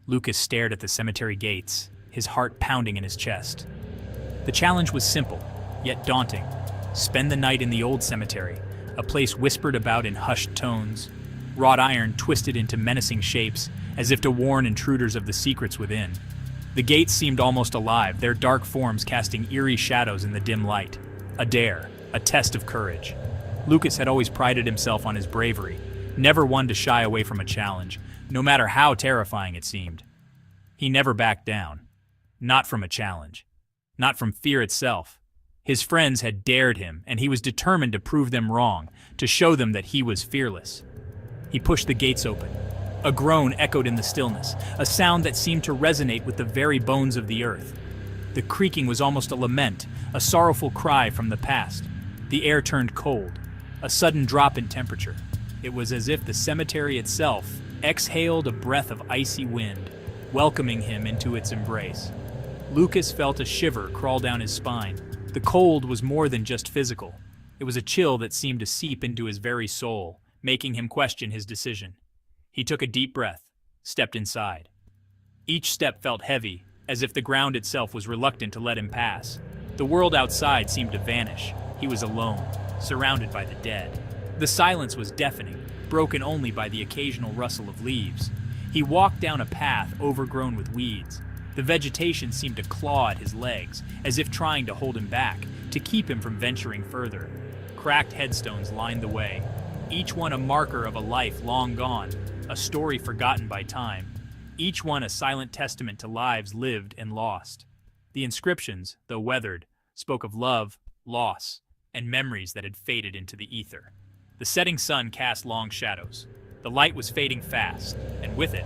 Lucas stared at the cemetery gates, his heart pounding in his chest. The challenge was simple, yet daunting. Spend the night in the old cemetery, a place whispered about in hushed tones, wrought iron twisted into menacing shapes, as if to warn intruders of the secrets within. The gates seemed almost alive, their dark forms casting eerie shadows in the dim light. A dare, a test of courage. Lucas had always prided himself on his bravery, never one to shy away from a challenge, no matter how terrifying it seemed. He never backed down. Not from a challenge. Not from fear itself. His friends had dared him, and he was determined to prove them wrong, to show them that he was fearless. He pushed the gates open. A groan echoed in the stillness, a sound that seemed to resonate with the very bones of the earth. The creaking was almost a lament, a sorrowful cry from the past. The air turned cold, a sudden drop in temperature. It was as if the cemetery itself exhaled a breath of icy wind, welcoming him into its embrace. Lucas felt a shiver crawl down his spine. The cold was more than just physical. It was a chill that seemed to seep into his very soul, making him question his decision. He took a deep breath, stepped inside. Each step felt heavy, as if the ground itself was reluctant to let him pass. The world outside seemed to vanish. He was alone, surrounded by the dead. The silence was deafening, broken only by the occasional rustle of leaves. He walked down a path overgrown with weeds. The vegetation seemed to claw at his legs, as if trying to hold him back, to keep him from venturing further. Cracked headstones lined the way, each one a marker of a life long gone, a story forgotten by time, each one a silent testament to lives lived and lost. The inscriptions, though weathered, spoke of love, loss, and memories that had faded into the ether. The setting sun cast long shadows. The light was fading fast, and with it,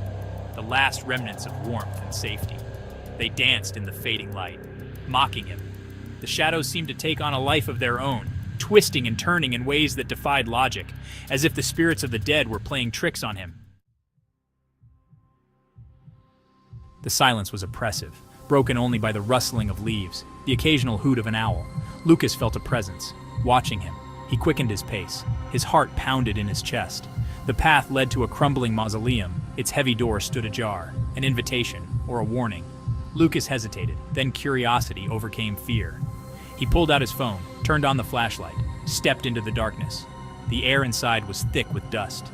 the last remnants of warmth and safety. They danced in the fading light, mocking him. The shadows seemed to take on a life of their own, twisting and turning in ways that defied logic, as if the spirits of the dead were playing tricks on him. The silence was oppressive, broken only by the rustling of leaves, the occasional hoot of an owl. Lucas felt a presence, watching him. He quickened his pace. His heart pounded in his chest. The path led to a crumbling mausoleum. Its heavy door stood ajar, an invitation or a warning. Lucas hesitated, then curiosity overcame fear. He pulled out his phone, turned on the flashlight, stepped into the darkness. The air inside was thick with dust.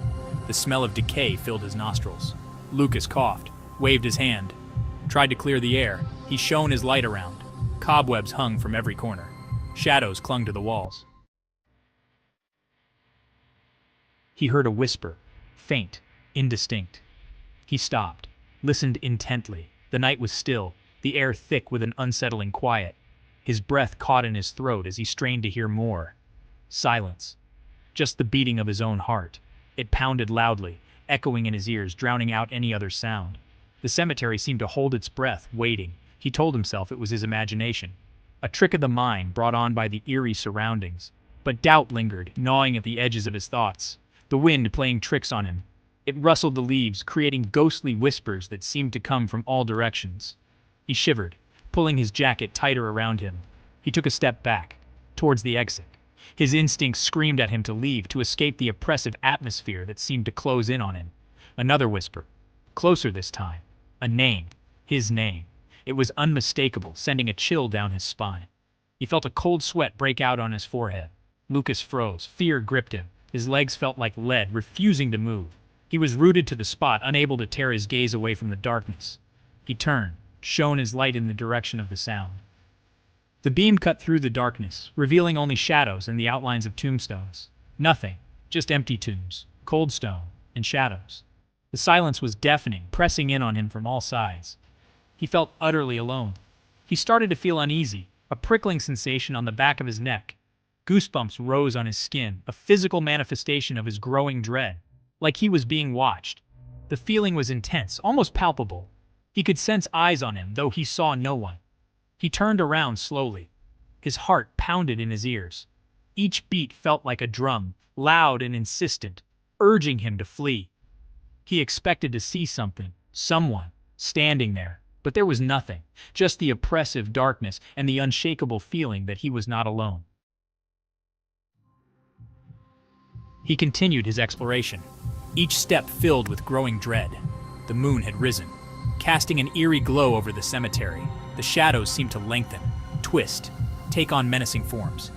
The smell of decay filled his nostrils. Lucas coughed, waved his hand, tried to clear the air. He shone his light around. Cobwebs hung from every corner. Shadows clung to the walls. He heard a whisper, faint, indistinct. He stopped, listened intently. The night was still, the air thick with an unsettling quiet. His breath caught in his throat as he strained to hear more. Silence. Just the beating of his own heart. It pounded loudly, echoing in his ears, drowning out any other sound. The cemetery seemed to hold its breath, waiting. He told himself it was his imagination, a trick of the mind brought on by the eerie surroundings. But doubt lingered, gnawing at the edges of his thoughts. The wind playing tricks on him. It rustled the leaves, creating ghostly whispers that seemed to come from all directions. He shivered, pulling his jacket tighter around him. He took a step back, towards the exit. His instincts screamed at him to leave, to escape the oppressive atmosphere that seemed to close in on him. Another whisper. Closer this time. A name. His name. It was unmistakable, sending a chill down his spine. He felt a cold sweat break out on his forehead. Lucas froze. Fear gripped him. His legs felt like lead, refusing to move. He was rooted to the spot, unable to tear his gaze away from the darkness. He turned, shone his light in the direction of the sound. The beam cut through the darkness, revealing only shadows and the outlines of tombstones. Nothing, just empty tombs, cold stone, and shadows. The silence was deafening, pressing in on him from all sides. He felt utterly alone. He started to feel uneasy, a prickling sensation on the back of his neck. Goosebumps rose on his skin, a physical manifestation of his growing dread, like he was being watched. The feeling was intense, almost palpable. He could sense eyes on him, though he saw no one. He turned around slowly. His heart pounded in his ears. Each beat felt like a drum, loud and insistent, urging him to flee. He expected to see something, someone, standing there, but there was nothing, just the oppressive darkness and the unshakable feeling that he was not alone. He continued his exploration, each step filled with growing dread. The moon had risen, casting an eerie glow over the cemetery. The shadows seemed to lengthen, twist, take on menacing forms.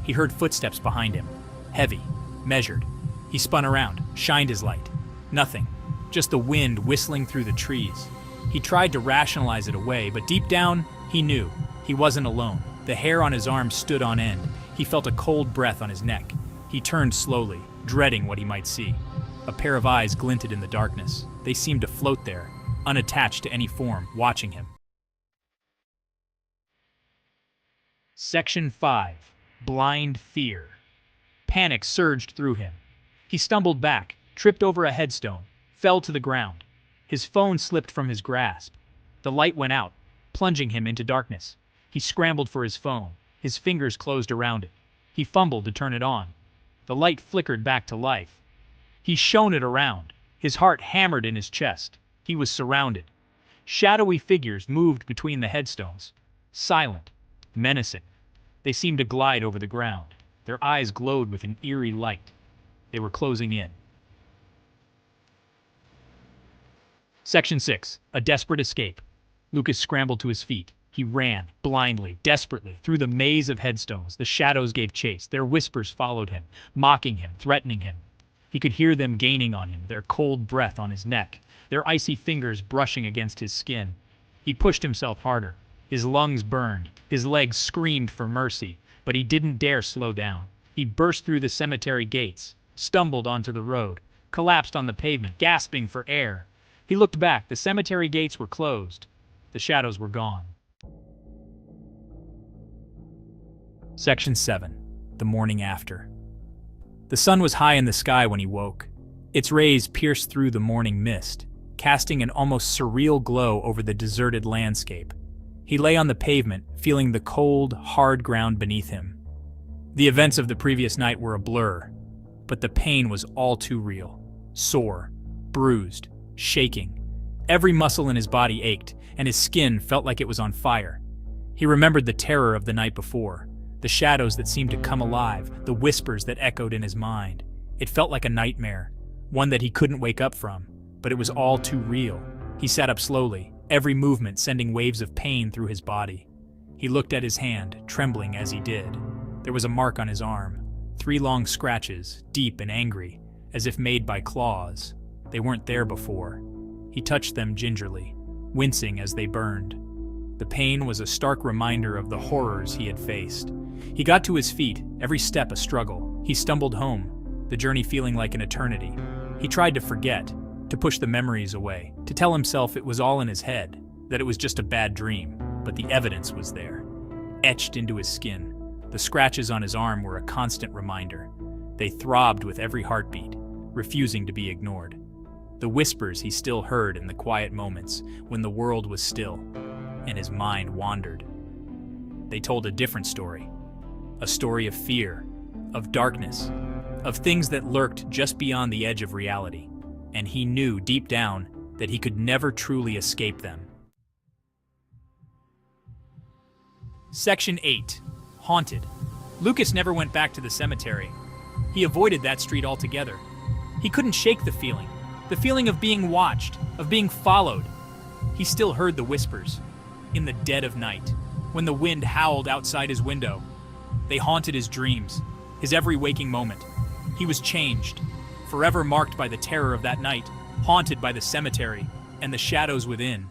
He heard footsteps behind him, heavy, measured. He spun around, shined his light. Nothing, just the wind whistling through the trees. He tried to rationalize it away, but deep down, he knew he wasn't alone. The hair on his arm stood on end. He felt a cold breath on his neck. He turned slowly, dreading what he might see. A pair of eyes glinted in the darkness. They seemed to float there, unattached to any form, watching him. Section 5. Blind Fear. Panic surged through him. He stumbled back, tripped over a headstone, fell to the ground. His phone slipped from his grasp. The light went out, plunging him into darkness. He scrambled for his phone. His fingers closed around it. He fumbled to turn it on. The light flickered back to life. He shone it around. His heart hammered in his chest. He was surrounded. Shadowy figures moved between the headstones, silent, menacing. They seemed to glide over the ground. Their eyes glowed with an eerie light. They were closing in. Section 6. A desperate escape. Lucas scrambled to his feet. He ran, blindly, desperately, through the maze of headstones. The shadows gave chase. Their whispers followed him, mocking him, threatening him. He could hear them gaining on him, their cold breath on his neck, their icy fingers brushing against his skin. He pushed himself harder. His lungs burned. His legs screamed for mercy, but he didn't dare slow down. He burst through the cemetery gates, stumbled onto the road, collapsed on the pavement, gasping for air. He looked back. The cemetery gates were closed. The shadows were gone. Section 7. The morning after. The sun was high in the sky when he woke. Its rays pierced through the morning mist, casting an almost surreal glow over the deserted landscape. He lay on the pavement, feeling the cold, hard ground beneath him. The events of the previous night were a blur, but the pain was all too real. Sore, bruised, shaking. Every muscle in his body ached, and his skin felt like it was on fire. He remembered the terror of the night before, the shadows that seemed to come alive, the whispers that echoed in his mind. It felt like a nightmare, one that he couldn't wake up from, but it was all too real. He sat up slowly, every movement sending waves of pain through his body. He looked at his hand, trembling as he did. There was a mark on his arm, 3 long scratches, deep and angry, as if made by claws. They weren't there before. He touched them gingerly, wincing as they burned. The pain was a stark reminder of the horrors he had faced. He got to his feet, every step a struggle. He stumbled home, the journey feeling like an eternity. He tried to forget, to push the memories away, to tell himself it was all in his head, that it was just a bad dream, but the evidence was there, etched into his skin. The scratches on his arm were a constant reminder. They throbbed with every heartbeat, refusing to be ignored. The whispers he still heard in the quiet moments when the world was still, and his mind wandered. They told a different story. A story of fear, of darkness, of things that lurked just beyond the edge of reality, and he knew deep down that he could never truly escape them. Section 8. Haunted. Lucas never went back to the cemetery. He avoided that street altogether. He couldn't shake the feeling of being watched, of being followed. He still heard the whispers, in the dead of night, when the wind howled outside his window. They haunted his dreams, his every waking moment. He was changed, forever marked by the terror of that night, haunted by the cemetery and the shadows within.